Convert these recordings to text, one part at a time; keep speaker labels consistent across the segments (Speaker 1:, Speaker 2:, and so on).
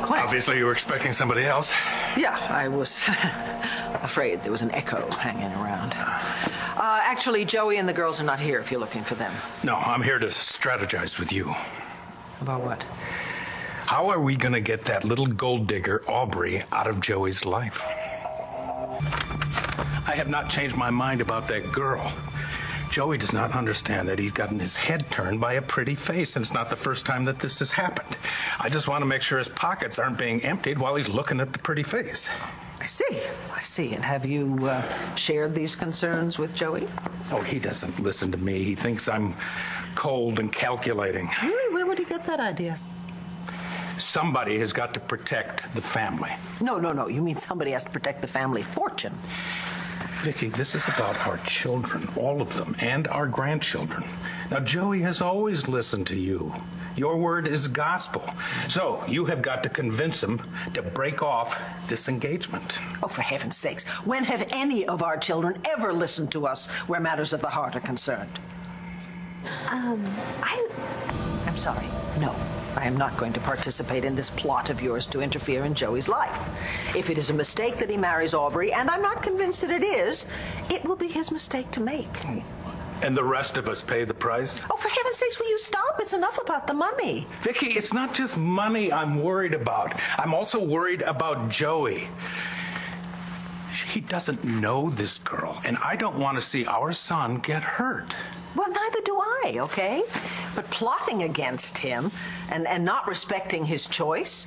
Speaker 1: Clint.
Speaker 2: Obviously, you were expecting somebody else.
Speaker 1: Yeah, I was afraid there was an echo hanging around. Actually, Joey and the girls are not here if you're looking for them.
Speaker 2: No, I'm here to strategize with you.
Speaker 1: About what?
Speaker 2: How are we going to get that little gold digger, Aubrey, out of Joey's life? I have not changed my mind about that girl. Joey does not understand that he's gotten his head turned by a pretty face, and it's not the first time that this has happened. I just want to make sure his pockets aren't being emptied while he's looking at the pretty face.
Speaker 1: I see. And have you shared these concerns with Joey?
Speaker 2: Oh, he doesn't listen to me. He thinks I'm cold and calculating.
Speaker 1: Really? Where would he get that idea?
Speaker 2: Somebody has got to protect the family.
Speaker 1: No. You mean somebody has to protect the family fortune.
Speaker 2: Viki, this is about our children, all of them, and our grandchildren. Now, Joey has always listened to you. Your word is gospel. So you have got to convince him to break off this engagement.
Speaker 1: Oh, for heaven's sakes. When have any of our children ever listened to us where matters of the heart are concerned? I'm sorry. No. I am not going to participate in this plot of yours to interfere in Joey's life. If it is a mistake that he marries Aubrey, and I'm not convinced that it is, it will be his mistake to make.
Speaker 2: And the rest of us pay the price?
Speaker 1: Oh, for heaven's sakes, will you stop? It's enough about the money.
Speaker 2: Viki, it's not just money I'm worried about. I'm also worried about Joey. He doesn't know this girl, and I don't want to see our son get hurt.
Speaker 1: Well, neither do I, okay? But plotting against him and not respecting his choice,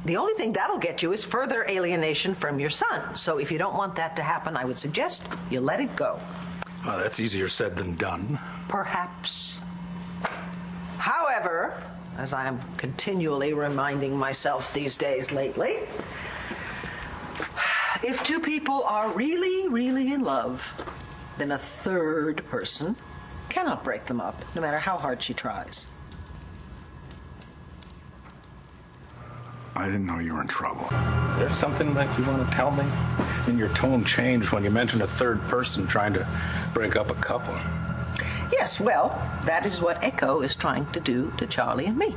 Speaker 1: the only thing that'll get you is further alienation from your son. So if you don't want that to happen, I would suggest you let it go.
Speaker 2: Well, that's easier said than done.
Speaker 1: Perhaps. However, as I am continually reminding myself these days lately, if two people are really, really in love, then a third person cannot break them up, no matter how hard she tries.
Speaker 2: I didn't know you were in trouble. Is there something that you want to tell me? And your tone changed when you mentioned a third person trying to break up a couple.
Speaker 1: Yes, well, that is what Echo is trying to do to Charlie and me.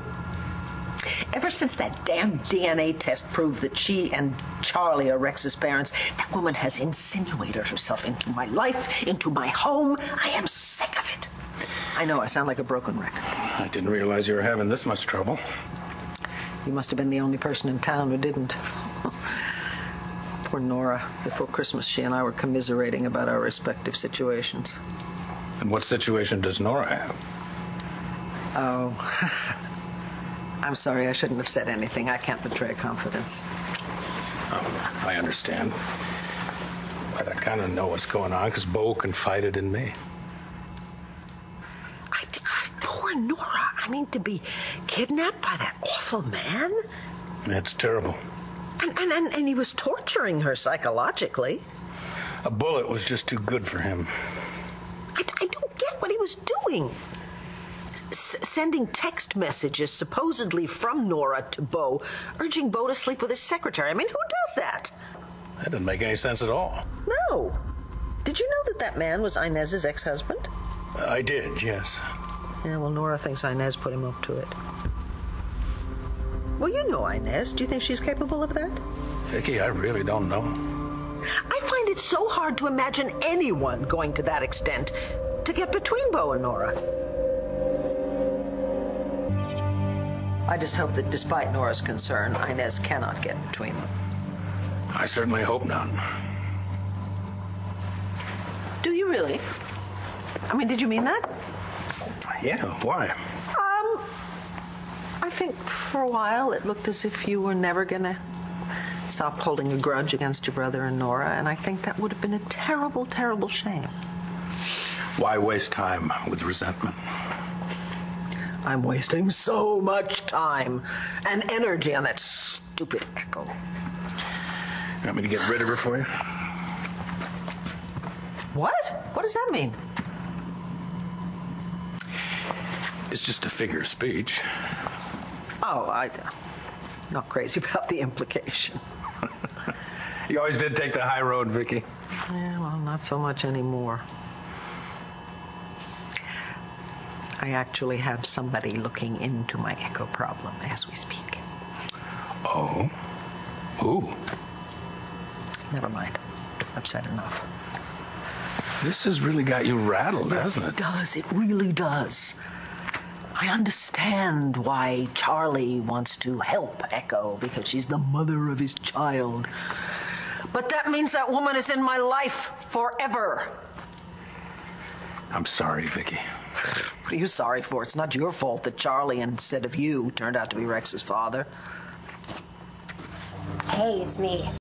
Speaker 1: Ever since that damn DNA test proved that she and Charlie are Rex's parents, that woman has insinuated herself into my life, into my home. I am sick of it. I know I sound like a broken record.
Speaker 2: I didn't realize you were having this much trouble.
Speaker 1: You must have been the only person in town who didn't. Poor Nora. Before Christmas, she and I were commiserating about our respective situations.
Speaker 2: And what situation does Nora have?
Speaker 1: Oh. I'm sorry, I shouldn't have said anything. I can't betray confidence.
Speaker 2: Oh, I understand. But I kind of know what's going on because Bo confided in me.
Speaker 1: Poor Nora. I mean, to be kidnapped by that awful man?
Speaker 2: That's terrible.
Speaker 1: And he was torturing her psychologically.
Speaker 2: A bullet was just too good for him.
Speaker 1: I don't get what he was doing. Sending text messages supposedly from Nora to Bo, urging Bo to sleep with his secretary. I mean, who does that?
Speaker 2: That doesn't make any sense at all.
Speaker 1: No. Did you know that man was Inez's ex-husband?
Speaker 2: I did, yes.
Speaker 1: Yeah, well, Nora thinks Inez put him up to it. Well, you know Inez. Do you think she's capable of that?
Speaker 2: Viki, I really don't know.
Speaker 1: I find it so hard to imagine anyone going to that extent to get between Bo and Nora. I just hope that despite Nora's concern, Inez cannot get between them.
Speaker 2: I certainly hope not.
Speaker 1: Do you really? I mean, did you mean that?
Speaker 2: Yeah, why?
Speaker 1: I think for a while it looked as if you were never gonna stop holding a grudge against your brother and Nora, and I think that would have been a terrible, terrible shame.
Speaker 2: Why waste time with resentment?
Speaker 1: I'm wasting so much time and energy on that stupid Echo.
Speaker 2: You want me to get rid of her for you?
Speaker 1: What? What does that mean?
Speaker 2: It's just a figure of speech.
Speaker 1: Oh, I'm not crazy about the implication.
Speaker 2: You always did take the high road, Viki.
Speaker 1: Yeah, well, not so much anymore. I actually have somebody looking into my Echo problem as we speak.
Speaker 2: Oh? Who?
Speaker 1: Never mind. I've said enough.
Speaker 2: This has really got you rattled, hasn't
Speaker 1: It does. It really does. I understand why Charlie wants to help Echo because she's the mother of his child. But that means that woman is in my life forever.
Speaker 2: I'm sorry, Viki.
Speaker 1: What are you sorry for? It's not your fault that Charlie, instead of you, turned out to be Rex's father.
Speaker 3: Hey, it's me.